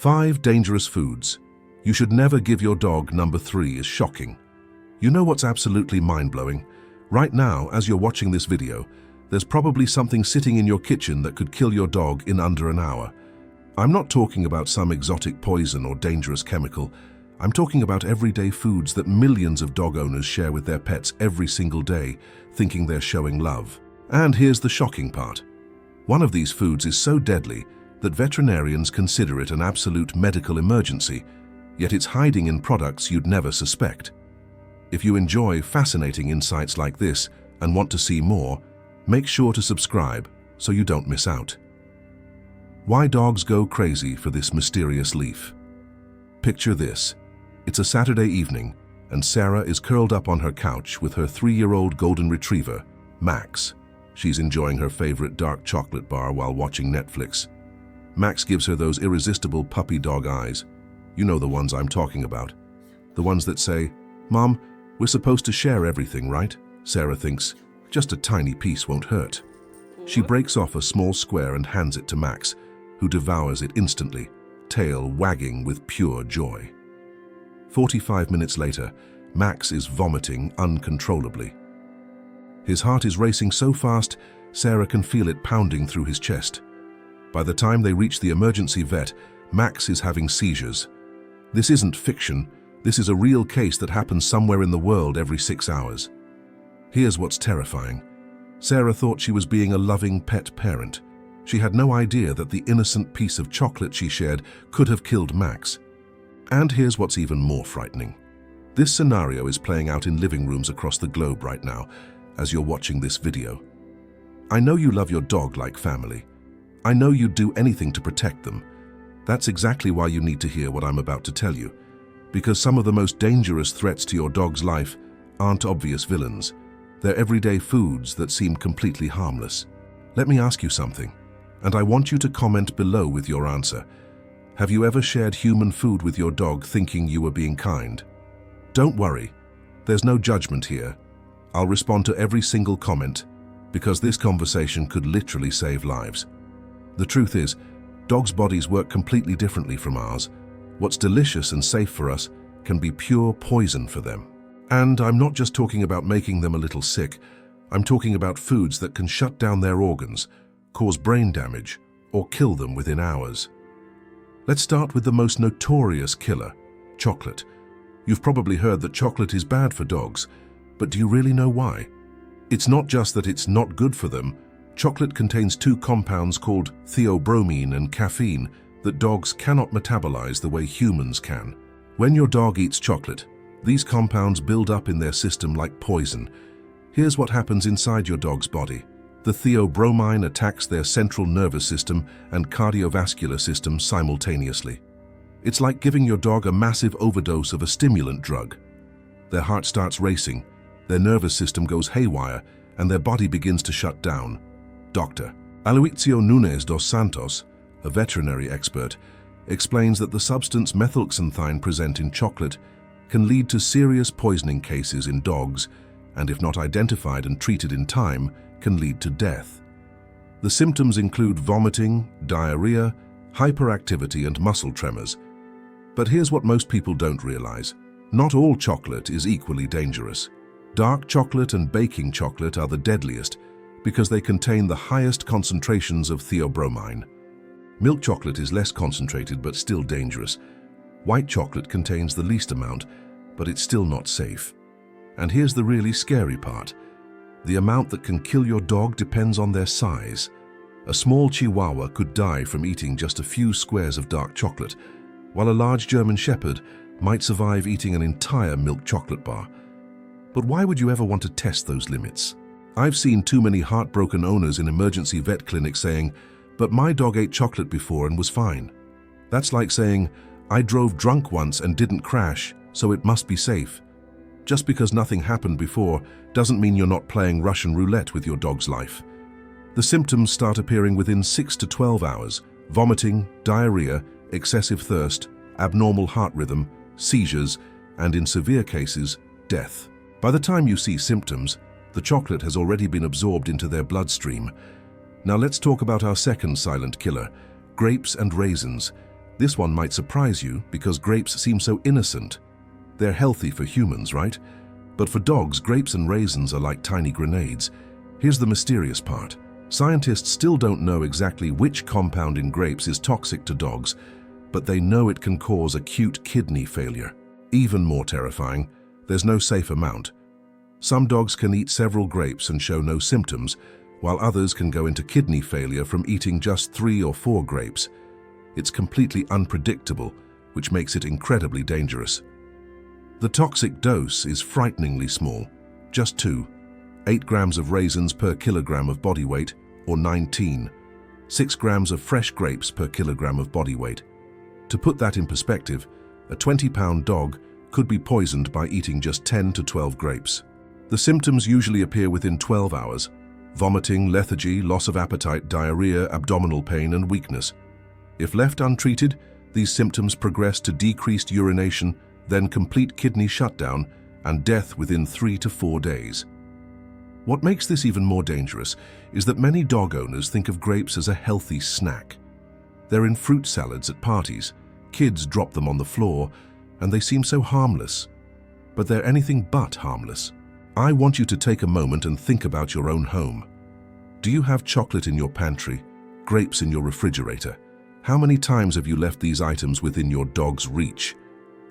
5 dangerous foods. You should never give your dog. Number 3 is shocking. You know what's absolutely mind-blowing? Right now, as you're watching this video, there's probably something sitting in your kitchen that could kill your dog in under an hour. I'm not talking about some exotic poison or dangerous chemical. I'm talking about everyday foods that millions of dog owners share with their pets every single day, thinking they're showing love. And here's the shocking part. One of these foods is so deadly that veterinarians consider it an absolute medical emergency, yet it's hiding in products you'd never suspect. If you enjoy fascinating insights like this and want to see more, make sure to subscribe so you don't miss out. Why dogs go crazy for this mysterious leaf. Picture this. It's a Saturday evening, and Sarah is curled up on her couch with her 3-year-old golden retriever, Max. She's enjoying her favorite dark chocolate bar while watching Netflix. Max gives her those irresistible puppy dog eyes. You know the ones I'm talking about. The ones that say, "Mom, we're supposed to share everything, right?" Sarah thinks, just a tiny piece won't hurt. She breaks off a small square and hands it to Max, who devours it instantly, tail wagging with pure joy. 45 minutes later, Max is vomiting uncontrollably. His heart is racing so fast, Sarah can feel it pounding through his chest. By the time they reach the emergency vet, Max is having seizures. This isn't fiction. This is a real case that happens somewhere in the world every 6 hours. Here's what's terrifying. Sarah thought she was being a loving pet parent. She had no idea that the innocent piece of chocolate she shared could have killed Max. And here's what's even more frightening. This scenario is playing out in living rooms across the globe right now, as you're watching this video. I know you love your dog like family. I know you'd do anything to protect them. That's exactly why you need to hear what I'm about to tell you. Because some of the most dangerous threats to your dog's life aren't obvious villains. They're everyday foods that seem completely harmless. Let me ask you something, and I want you to comment below with your answer. Have you ever shared human food with your dog thinking you were being kind? Don't worry, there's no judgment here. I'll respond to every single comment, because this conversation could literally save lives. The truth is, dogs' bodies work completely differently from ours. What's delicious and safe for us can be pure poison for them. And I'm not just talking about making them a little sick. I'm talking about foods that can shut down their organs, cause brain damage, or kill them within hours. Let's start with the most notorious killer, chocolate. You've probably heard that chocolate is bad for dogs, but do you really know why? It's not just that it's not good for them. Chocolate contains 2 compounds called theobromine and caffeine that dogs cannot metabolize the way humans can. When your dog eats chocolate, these compounds build up in their system like poison. Here's what happens inside your dog's body. The theobromine attacks their central nervous system and cardiovascular system simultaneously. It's like giving your dog a massive overdose of a stimulant drug. Their heart starts racing, their nervous system goes haywire, and their body begins to shut down. Dr. Aloysiu Nunes dos Santos, a veterinary expert, explains that the substance methylxanthine present in chocolate can lead to serious poisoning cases in dogs, and if not identified and treated in time, can lead to death. The symptoms include vomiting, diarrhea, hyperactivity, and muscle tremors. But here's what most people don't realize. Not all chocolate is equally dangerous. Dark chocolate and baking chocolate are the deadliest because they contain the highest concentrations of theobromine. Milk chocolate is less concentrated but still dangerous. White chocolate contains the least amount, but it's still not safe. And here's the really scary part. The amount that can kill your dog depends on their size. A small Chihuahua could die from eating just a few squares of dark chocolate, while a large German Shepherd might survive eating an entire milk chocolate bar. But why would you ever want to test those limits? I've seen too many heartbroken owners in emergency vet clinics saying, "But my dog ate chocolate before and was fine." That's like saying, "I drove drunk once and didn't crash, so it must be safe." Just because nothing happened before doesn't mean you're not playing Russian roulette with your dog's life. The symptoms start appearing within 6 to 12 hours: vomiting, diarrhea, excessive thirst, abnormal heart rhythm, seizures, and in severe cases, death. By the time you see symptoms, the chocolate has already been absorbed into their bloodstream. Now let's talk about our second silent killer, grapes and raisins. This one might surprise you because grapes seem so innocent. They're healthy for humans, right? But for dogs, grapes and raisins are like tiny grenades. Here's the mysterious part. Scientists still don't know exactly which compound in grapes is toxic to dogs, but they know it can cause acute kidney failure. Even more terrifying, there's no safe amount. Some dogs can eat several grapes and show no symptoms, while others can go into kidney failure from eating just 3 or 4 grapes. It's completely unpredictable, which makes it incredibly dangerous. The toxic dose is frighteningly small, just 8 grams of raisins per kilogram of body weight, or 6 grams of fresh grapes per kilogram of body weight. To put that in perspective, a 20-pound dog could be poisoned by eating just 10 to 12 grapes. The symptoms usually appear within 12 hours: vomiting, lethargy, loss of appetite, diarrhea, abdominal pain, and weakness. If left untreated, these symptoms progress to decreased urination, then complete kidney shutdown and death within 3 to 4 days. What makes this even more dangerous is that many dog owners think of grapes as a healthy snack. They're in fruit salads at parties, kids drop them on the floor, and they seem so harmless. But they're anything but harmless. I want you to take a moment and think about your own home. Do you have chocolate in your pantry, grapes in your refrigerator? How many times have you left these items within your dog's reach?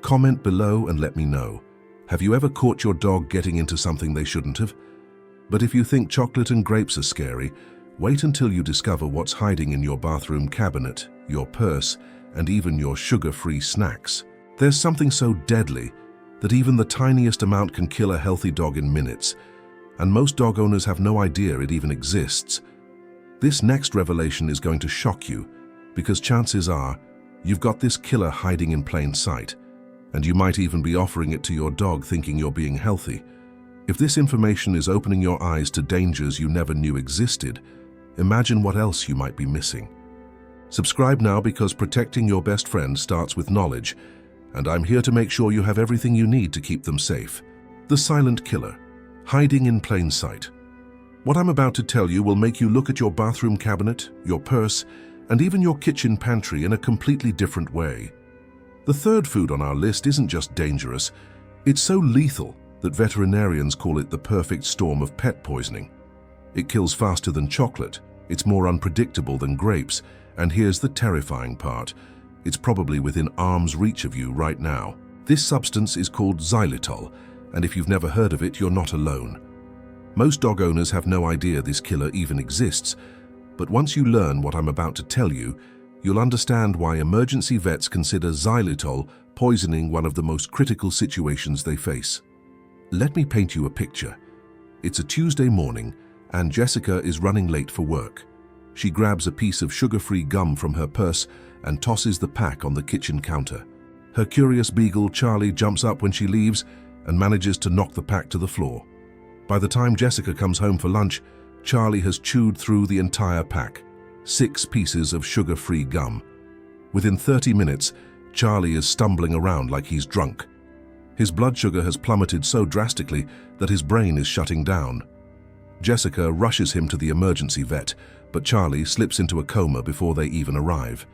Comment below and let me know. Have you ever caught your dog getting into something they shouldn't have? But if you think chocolate and grapes are scary, wait until you discover what's hiding in your bathroom cabinet, your purse, and even your sugar-free snacks. There's something so deadly that even the tiniest amount can kill a healthy dog in minutes, and most dog owners have no idea it even exists. This next revelation is going to shock you, because chances are you've got this killer hiding in plain sight, and you might even be offering it to your dog thinking you're being healthy. If this information is opening your eyes to dangers you never knew existed, imagine what else you might be missing. Subscribe now, because protecting your best friend starts with knowledge, and I'm here to make sure you have everything you need to keep them safe. The silent killer, hiding in plain sight. What I'm about to tell you will make you look at your bathroom cabinet, your purse, and even your kitchen pantry in a completely different way. The third food on our list isn't just dangerous, it's so lethal that veterinarians call it the perfect storm of pet poisoning. It kills faster than chocolate, it's more unpredictable than grapes, and here's the terrifying part: it's probably within arm's reach of you right now. This substance is called xylitol, and if you've never heard of it, you're not alone. Most dog owners have no idea this killer even exists, but once you learn what I'm about to tell you, you'll understand why emergency vets consider xylitol poisoning one of the most critical situations they face. Let me paint you a picture. It's a Tuesday morning, and Jessica is running late for work. She grabs a piece of sugar-free gum from her purse and tosses the pack on the kitchen counter. Her curious beagle, Charlie, jumps up when she leaves and manages to knock the pack to the floor. By the time Jessica comes home for lunch, Charlie has chewed through the entire pack, 6 pieces of sugar-free gum. Within 30 minutes, Charlie is stumbling around like he's drunk. His blood sugar has plummeted so drastically that his brain is shutting down. Jessica rushes him to the emergency vet, but Charlie slips into a coma before they even arrive.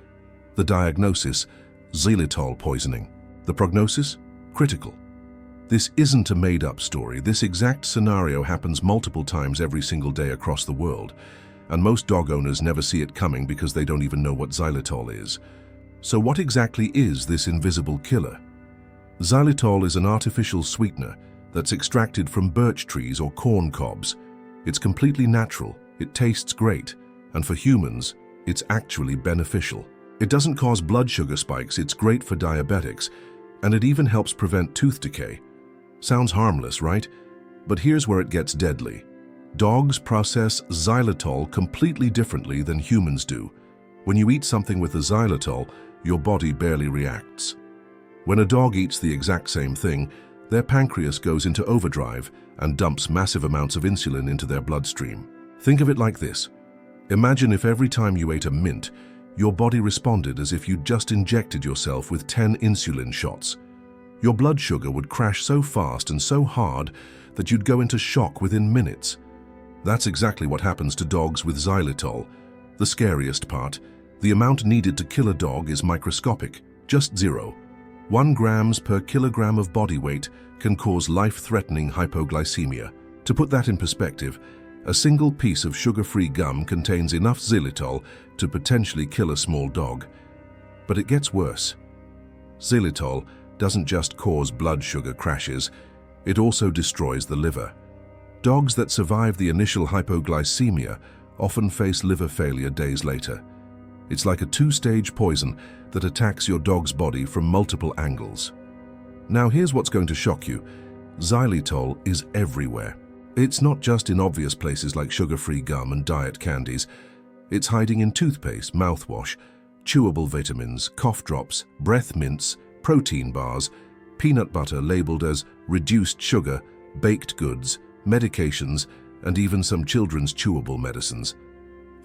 The diagnosis: xylitol poisoning. The prognosis? Critical. This isn't a made-up story. This exact scenario happens multiple times every single day across the world, and most dog owners never see it coming because they don't even know what xylitol is. So what exactly is this invisible killer? Xylitol is an artificial sweetener that's extracted from birch trees or corn cobs. It's completely natural, it tastes great, and for humans, it's actually beneficial. It doesn't cause blood sugar spikes, it's great for diabetics, and it even helps prevent tooth decay. Sounds harmless, right? But here's where it gets deadly. Dogs process xylitol completely differently than humans do. When you eat something with the xylitol, your body barely reacts. When a dog eats the exact same thing, their pancreas goes into overdrive and dumps massive amounts of insulin into their bloodstream. Think of it like this. Imagine if every time you ate a mint, your body responded as if you'd just injected yourself with 10 insulin shots. Your blood sugar would crash so fast and so hard that you'd go into shock within minutes. That's exactly what happens to dogs with xylitol. The scariest part: The amount needed to kill a dog is microscopic, just 0.1 grams per kilogram of body weight can cause life-threatening hypoglycemia. To put that in perspective, a single piece of sugar-free gum contains enough xylitol to potentially kill a small dog. But it gets worse. Xylitol doesn't just cause blood sugar crashes, it also destroys the liver. Dogs that survive the initial hypoglycemia often face liver failure days later. It's like a two-stage poison that attacks your dog's body from multiple angles. Now here's what's going to shock you. Xylitol is everywhere. It's not just in obvious places like sugar-free gum and diet candies. It's hiding in toothpaste, mouthwash, chewable vitamins, cough drops, breath mints, protein bars, peanut butter labeled as reduced sugar, baked goods, medications, and even some children's chewable medicines.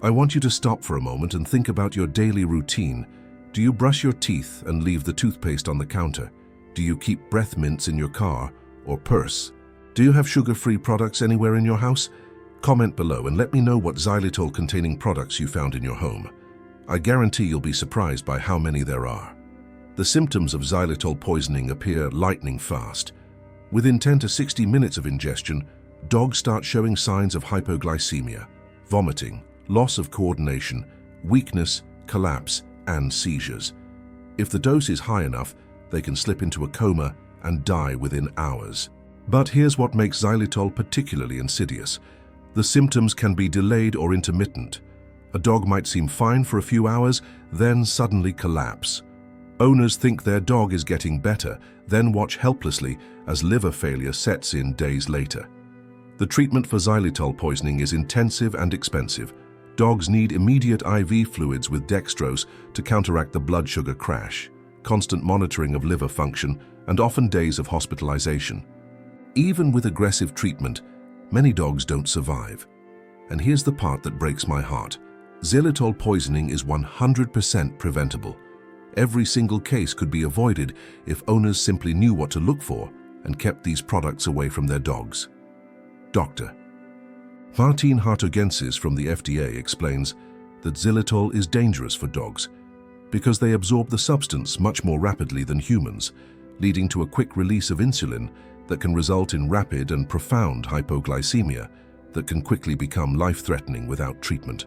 I want you to stop for a moment and think about your daily routine. Do you brush your teeth and leave the toothpaste on the counter? Do you keep breath mints in your car or purse? Do you have sugar-free products anywhere in your house? Comment below and let me know what xylitol-containing products you found in your home. I guarantee you'll be surprised by how many there are. The symptoms of xylitol poisoning appear lightning fast. Within 10 to 60 minutes of ingestion, dogs start showing signs of hypoglycemia, vomiting, loss of coordination, weakness, collapse, and seizures. If the dose is high enough, they can slip into a coma and die within hours. But here's what makes xylitol particularly insidious. The symptoms can be delayed or intermittent. A dog might seem fine for a few hours, then suddenly collapse. Owners think their dog is getting better, then watch helplessly as liver failure sets in days later. The treatment for xylitol poisoning is intensive and expensive. Dogs need immediate IV fluids with dextrose to counteract the blood sugar crash, constant monitoring of liver function, and often days of hospitalization. Even with aggressive treatment, many dogs don't survive. And here's the part that breaks my heart. Xylitol poisoning is 100% preventable. Every single case could be avoided if owners simply knew what to look for and kept these products away from their dogs. Dr. Martin Hartogensis from the FDA explains that xylitol is dangerous for dogs because they absorb the substance much more rapidly than humans, leading to a quick release of insulin that can result in rapid and profound hypoglycemia that can quickly become life-threatening without treatment.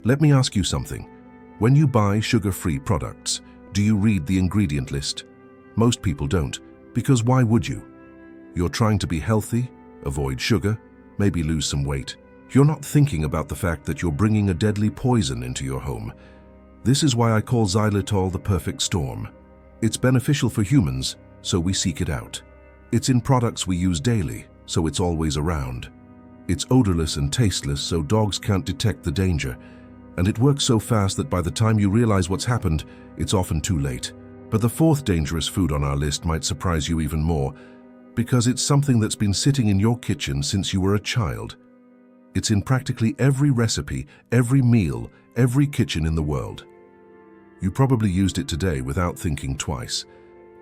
Let me ask you something. When you buy sugar-free products, do you read the ingredient list? Most people don't, because why would you? You're trying to be healthy, avoid sugar, maybe lose some weight. You're not thinking about the fact that you're bringing a deadly poison into your home. This is why I call xylitol the perfect storm. It's beneficial for humans, so we seek it out. It's in products we use daily, so it's always around. It's odorless and tasteless, so dogs can't detect the danger. And it works so fast that by the time you realize what's happened, it's often too late. But the fourth dangerous food on our list might surprise you even more, because it's something that's been sitting in your kitchen since you were a child. It's in practically every recipe, every meal, every kitchen in the world. You probably used it today without thinking twice.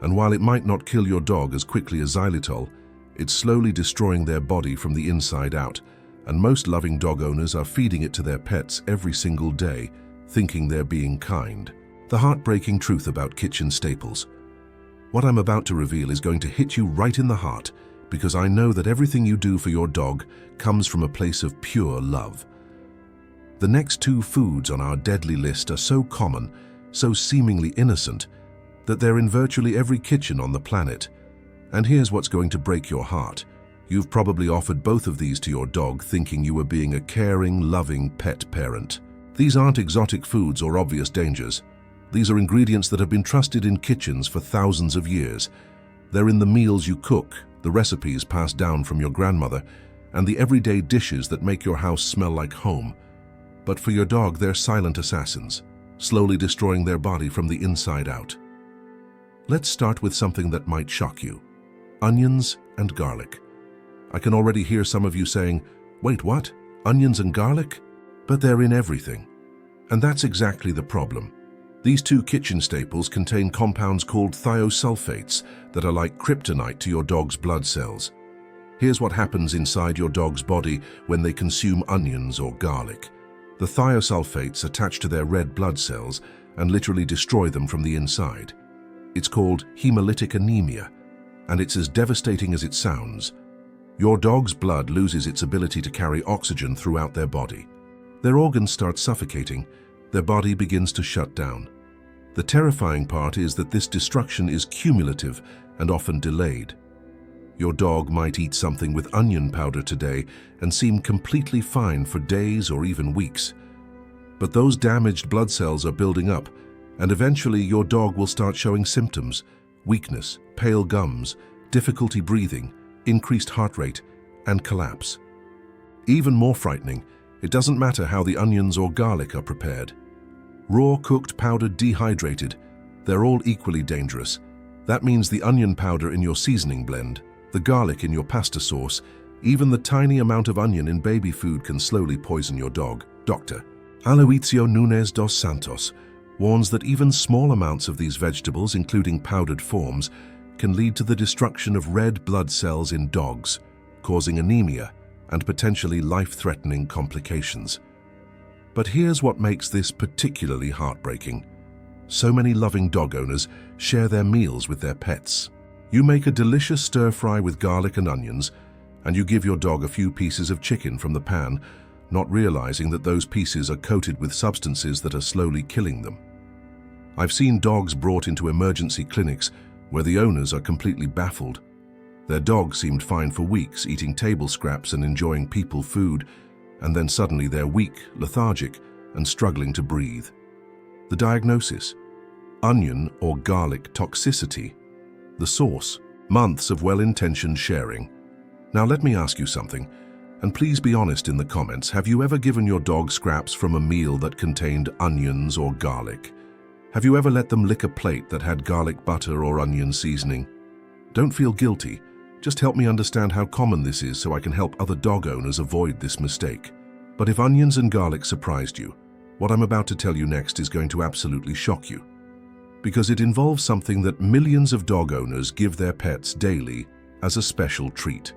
And while it might not kill your dog as quickly as xylitol, it's slowly destroying their body from the inside out, and most loving dog owners are feeding it to their pets every single day, thinking they're being kind. The heartbreaking truth about kitchen staples. What I'm about to reveal is going to hit you right in the heart, because I know that everything you do for your dog comes from a place of pure love. The next two foods on our deadly list are so common, so seemingly innocent, that they're in virtually every kitchen on the planet. And here's what's going to break your heart. You've probably offered both of these to your dog thinking you were being a caring, loving pet parent. These aren't exotic foods or obvious dangers. These are ingredients that have been trusted in kitchens for thousands of years. They're in the meals you cook, the recipes passed down from your grandmother, and the everyday dishes that make your house smell like home. But for your dog, they're silent assassins, slowly destroying their body from the inside out. Let's start with something that might shock you. Onions and garlic. I can already hear some of you saying, "Wait, what? Onions and garlic?" But they're in everything. And that's exactly the problem. These two kitchen staples contain compounds called thiosulfates that are like kryptonite to your dog's blood cells. Here's what happens inside your dog's body when they consume onions or garlic. The thiosulfates attach to their red blood cells and literally destroy them from the inside. It's called hemolytic anemia, and it's as devastating as it sounds. Your dog's blood loses its ability to carry oxygen throughout their body. Their organs start suffocating, their body begins to shut down. The terrifying part is that this destruction is cumulative and often delayed. Your dog might eat something with onion powder today and seem completely fine for days or even weeks. But those damaged blood cells are building up, and eventually your dog will start showing symptoms: weakness, pale gums, difficulty breathing, increased heart rate, and collapse. Even more frightening, it doesn't matter how the onions or garlic are prepared. Raw, cooked, powdered, dehydrated, they're all equally dangerous. That means the onion powder in your seasoning blend, the garlic in your pasta sauce, even the tiny amount of onion in baby food can slowly poison your dog. Dr. Aloysiu Nunes dos Santos warns that even small amounts of these vegetables, including powdered forms, can lead to the destruction of red blood cells in dogs, causing anemia and potentially life-threatening complications. But here's what makes this particularly heartbreaking. So many loving dog owners share their meals with their pets. You make a delicious stir-fry with garlic and onions, and you give your dog a few pieces of chicken from the pan, not realizing that those pieces are coated with substances that are slowly killing them. I've seen dogs brought into emergency clinics where the owners are completely baffled. Their dog seemed fine for weeks, eating table scraps and enjoying people food, and then suddenly they're weak, lethargic, and struggling to breathe. The diagnosis: onion or garlic toxicity. The source: months of well-intentioned sharing. Now let me ask you something, and please be honest in the comments. Have you ever given your dog scraps from a meal that contained onions or garlic? Have you ever let them lick a plate that had garlic butter or onion seasoning? Don't feel guilty. Just help me understand how common this is so I can help other dog owners avoid this mistake. But if onions and garlic surprised you, what I'm about to tell you next is going to absolutely shock you. Because it involves something that millions of dog owners give their pets daily as a special treat.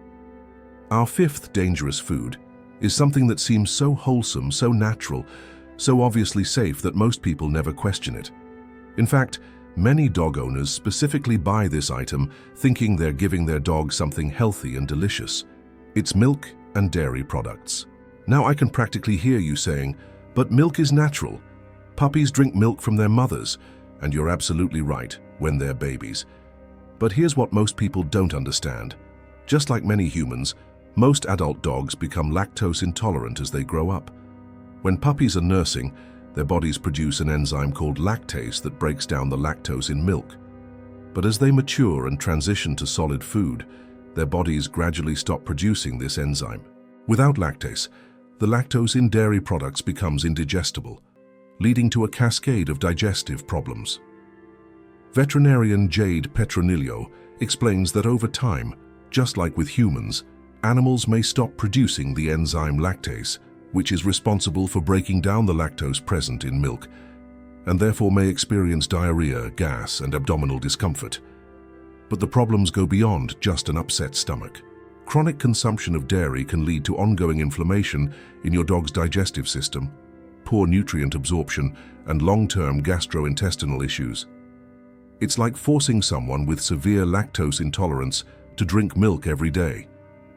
Our fifth dangerous food is something that seems so wholesome, so natural, so obviously safe that most people never question it. In fact, many dog owners specifically buy this item thinking they're giving their dog something healthy and delicious. It's milk and dairy products. Now I can practically hear you saying, "But milk is natural. Puppies drink milk from their mothers," and you're absolutely right, when they're babies. But here's what most people don't understand. Just like many humans, most adult dogs become lactose intolerant as they grow up. When puppies are nursing, their bodies produce an enzyme called lactase that breaks down the lactose in milk. But as they mature and transition to solid food, their bodies gradually stop producing this enzyme. Without lactase, the lactose in dairy products becomes indigestible, leading to a cascade of digestive problems. Veterinarian Jade Petronillo explains that over time, just like with humans, animals may stop producing the enzyme lactase, which is responsible for breaking down the lactose present in milk, and therefore may experience diarrhea, gas, and abdominal discomfort. But the problems go beyond just an upset stomach. Chronic consumption of dairy can lead to ongoing inflammation in your dog's digestive system, poor nutrient absorption, and long-term gastrointestinal issues. It's like forcing someone with severe lactose intolerance to drink milk every day.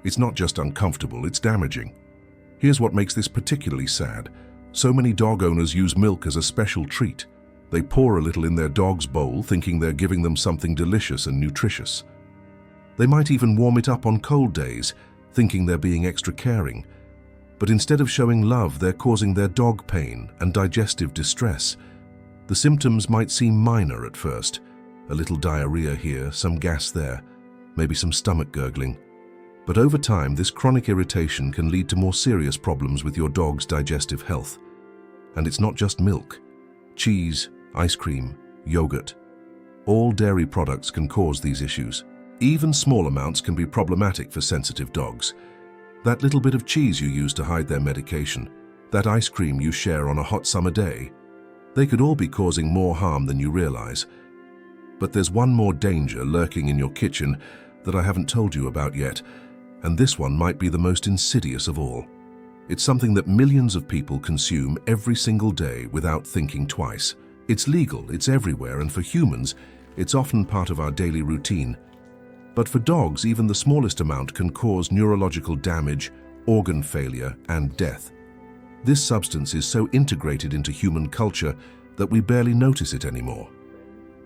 It's not just uncomfortable, it's damaging. Here's what makes this particularly sad. So many dog owners use milk as a special treat. They pour a little in their dog's bowl, thinking they're giving them something delicious and nutritious. They might even warm it up on cold days, thinking they're being extra caring. But instead of showing love, they're causing their dog pain and digestive distress. The symptoms might seem minor at first. A little diarrhea here, some gas there, maybe some stomach gurgling. But over time, this chronic irritation can lead to more serious problems with your dog's digestive health. And it's not just milk. Cheese, ice cream, yogurt. All dairy products can cause these issues. Even small amounts can be problematic for sensitive dogs. That little bit of cheese you use to hide their medication, that ice cream you share on a hot summer day, they could all be causing more harm than you realize. But there's one more danger lurking in your kitchen that I haven't told you about yet, and this one might be the most insidious of all. It's something that millions of people consume every single day without thinking twice. It's legal, it's everywhere, and for humans, it's often part of our daily routine. But for dogs, even the smallest amount can cause neurological damage, organ failure, and death. This substance is so integrated into human culture that we barely notice it anymore.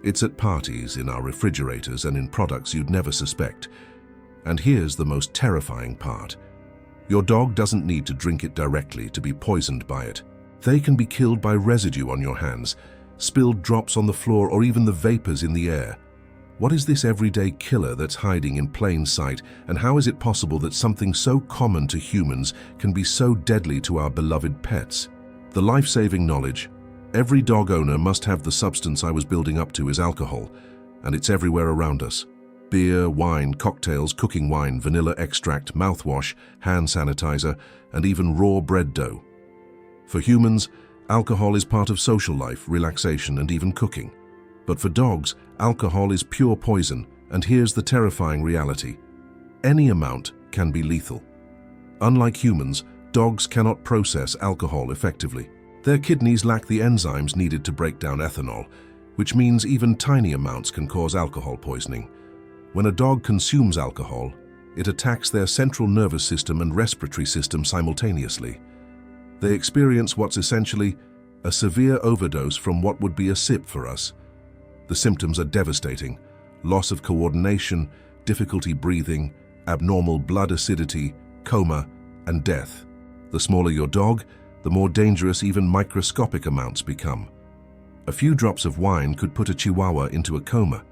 It's at parties, in our refrigerators, and in products you'd never suspect. And here's the most terrifying part. Your dog doesn't need to drink it directly to be poisoned by it. They can be killed by residue on your hands, spilled drops on the floor, or even the vapors in the air. What is this everyday killer that's hiding in plain sight, and how is it possible that something so common to humans can be so deadly to our beloved pets? The life-saving knowledge. Every dog owner must have the substance I was building up to is alcohol, and it's everywhere around us. Beer, wine, cocktails, cooking wine, vanilla extract, mouthwash, hand sanitizer, and even raw bread dough. For humans, alcohol is part of social life, relaxation, and even cooking. But for dogs, alcohol is pure poison, and here's the terrifying reality. Any amount can be lethal. Unlike humans, dogs cannot process alcohol effectively. Their kidneys lack the enzymes needed to break down ethanol, which means even tiny amounts can cause alcohol poisoning. When a dog consumes alcohol, it attacks their central nervous system and respiratory system simultaneously. They experience what's essentially a severe overdose from what would be a sip for us. The symptoms are devastating: loss of coordination, difficulty breathing, abnormal blood acidity, coma, and death. The smaller your dog, the more dangerous even microscopic amounts become. A few drops of wine could put a Chihuahua into a coma.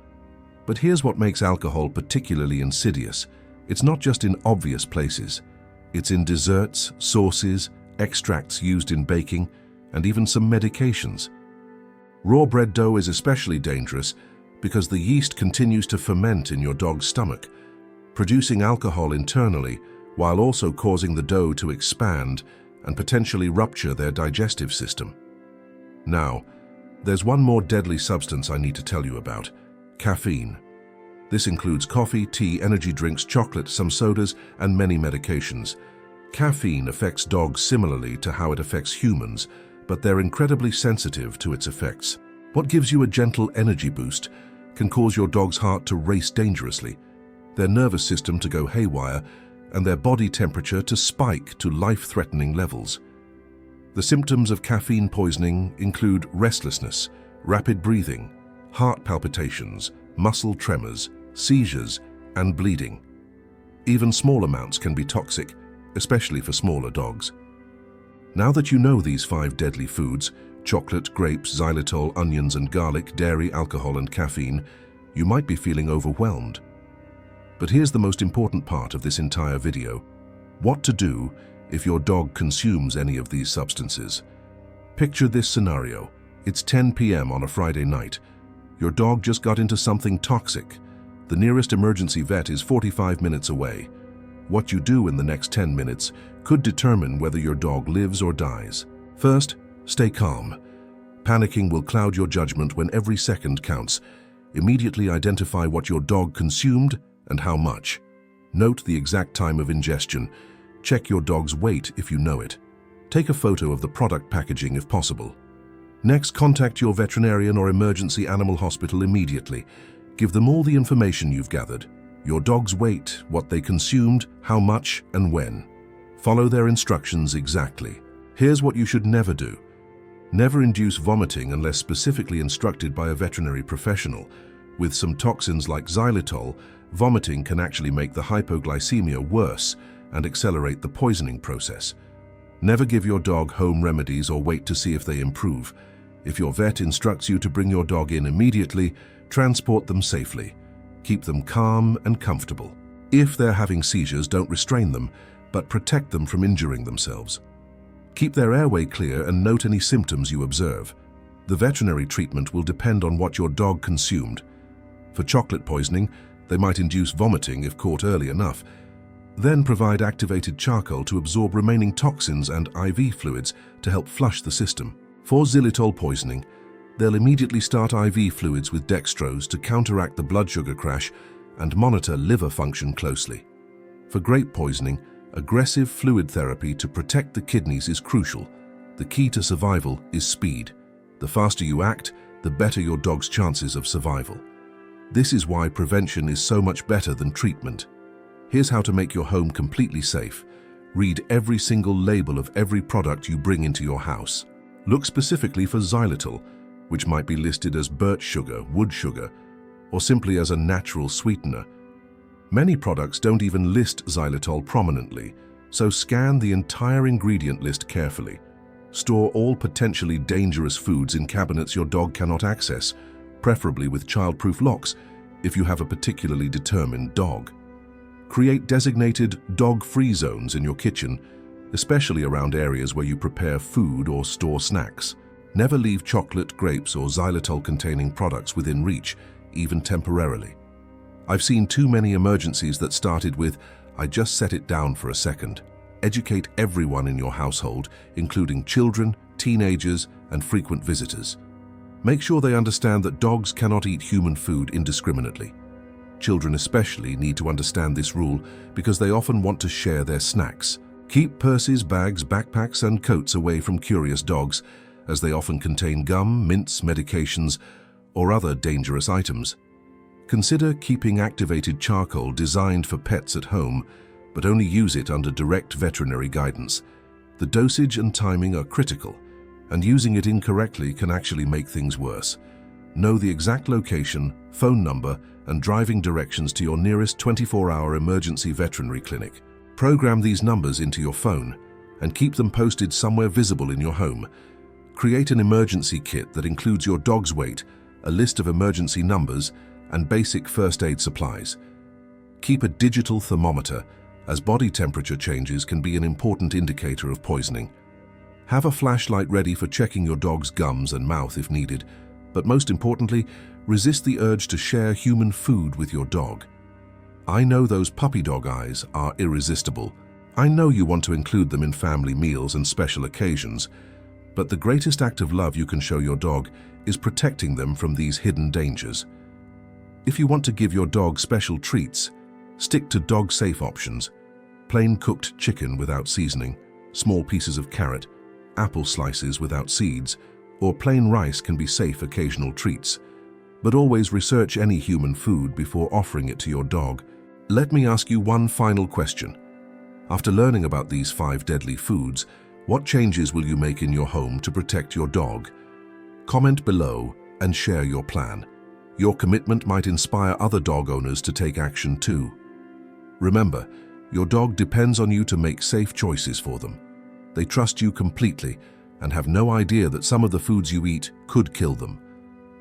But here's what makes alcohol particularly insidious. It's not just in obvious places. It's in desserts, sauces, extracts used in baking, and even some medications. Raw bread dough is especially dangerous because the yeast continues to ferment in your dog's stomach, producing alcohol internally while also causing the dough to expand and potentially rupture their digestive system. Now, there's one more deadly substance I need to tell you about: caffeine. This includes coffee, tea, energy drinks, chocolate, some sodas, and many medications. Caffeine affects dogs similarly to how it affects humans, but they're incredibly sensitive to its effects. What gives you a gentle energy boost can cause your dog's heart to race dangerously, their nervous system to go haywire, and their body temperature to spike to life-threatening levels. The symptoms of caffeine poisoning include restlessness, rapid breathing, heart palpitations, muscle tremors, seizures, and bleeding. Even small amounts can be toxic, especially for smaller dogs. Now that you know these 5 deadly foods, chocolate, grapes, xylitol, onions and garlic, dairy, alcohol and caffeine, you might be feeling overwhelmed. But here's the most important part of this entire video: what to do if your dog consumes any of these substances. Picture this scenario. It's 10 p.m. on a Friday night. Your dog just got into something toxic. The nearest emergency vet is 45 minutes away. What you do in the next 10 minutes could determine whether your dog lives or dies. First, stay calm. Panicking will cloud your judgment when every second counts. Immediately identify what your dog consumed and how much. Note the exact time of ingestion. Check your dog's weight if you know it. Take a photo of the product packaging if possible. Next, contact your veterinarian or emergency animal hospital immediately. Give them all the information you've gathered: your dog's weight, what they consumed, how much, and when. Follow their instructions exactly. Here's what you should never do. Never induce vomiting unless specifically instructed by a veterinary professional. With some toxins like xylitol, vomiting can actually make the hypoglycemia worse and accelerate the poisoning process. Never give your dog home remedies or wait to see if they improve. If your vet instructs you to bring your dog in immediately, transport them safely. Keep them calm and comfortable. If they're having seizures, don't restrain them, but protect them from injuring themselves. Keep their airway clear and note any symptoms you observe. The veterinary treatment will depend on what your dog consumed. For chocolate poisoning, they might induce vomiting if caught early enough. Then provide activated charcoal to absorb remaining toxins and IV fluids to help flush the system. For xylitol poisoning, they'll immediately start IV fluids with dextrose to counteract the blood sugar crash and monitor liver function closely. For grape poisoning, Aggressive fluid therapy to protect the kidneys is crucial. The key to survival is speed. The faster you act, the better your dog's chances of survival. This is why prevention is so much better than treatment. Here's how to make your home completely safe. Read every single label of every product you bring into your house. Look specifically for xylitol, which might be listed as birch sugar, wood sugar, or simply as a natural sweetener. Many products don't even list xylitol prominently, so scan the entire ingredient list carefully. Store all potentially dangerous foods in cabinets your dog cannot access, preferably with child-proof locks if you have a particularly determined dog. Create designated dog-free zones in your kitchen, especially around areas where you prepare food or store snacks. Never leave chocolate, grapes, or xylitol-containing products within reach, even temporarily. I've seen too many emergencies that started with, "I just set it down for a second." Educate everyone in your household, including children, teenagers, and frequent visitors. Make sure they understand that dogs cannot eat human food indiscriminately. Children especially need to understand this rule because they often want to share their snacks. Keep purses, bags, backpacks, and coats away from curious dogs, as they often contain gum, mints, medications, or other dangerous items. Consider keeping activated charcoal designed for pets at home, but only use it under direct veterinary guidance. The dosage and timing are critical, and using it incorrectly can actually make things worse. Know the exact location, phone number, and driving directions to your nearest 24-hour emergency veterinary clinic. Program these numbers into your phone and keep them posted somewhere visible in your home. Create an emergency kit that includes your dog's weight, a list of emergency numbers, and basic first aid supplies. Keep a digital thermometer, as body temperature changes can be an important indicator of poisoning. Have a flashlight ready for checking your dog's gums and mouth if needed, but most importantly, resist the urge to share human food with your dog. I know those puppy dog eyes are irresistible. I know you want to include them in family meals and special occasions, but the greatest act of love you can show your dog is protecting them from these hidden dangers. If you want to give your dog special treats, stick to dog-safe options. Plain cooked chicken without seasoning, small pieces of carrot, apple slices without seeds, or plain rice can be safe occasional treats. But always research any human food before offering it to your dog. Let me ask you one final question. After learning about these 5 deadly foods, what changes will you make in your home to protect your dog? Comment below and share your plan. Your commitment might inspire other dog owners to take action too. Remember, your dog depends on you to make safe choices for them. They trust you completely and have no idea that some of the foods you eat could kill them.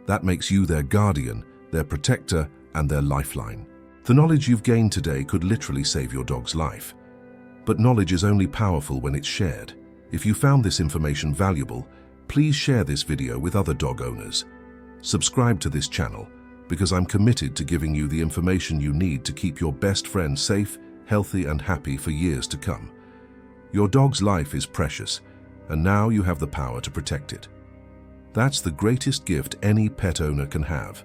That makes you their guardian, their protector, and their lifeline. The knowledge you've gained today could literally save your dog's life. But knowledge is only powerful when it's shared. If you found this information valuable, please share this video with other dog owners. Subscribe to this channel, because I'm committed to giving you the information you need to keep your best friend safe, healthy, and happy for years to come. Your dog's life is precious, and now you have the power to protect it. That's the greatest gift any pet owner can have.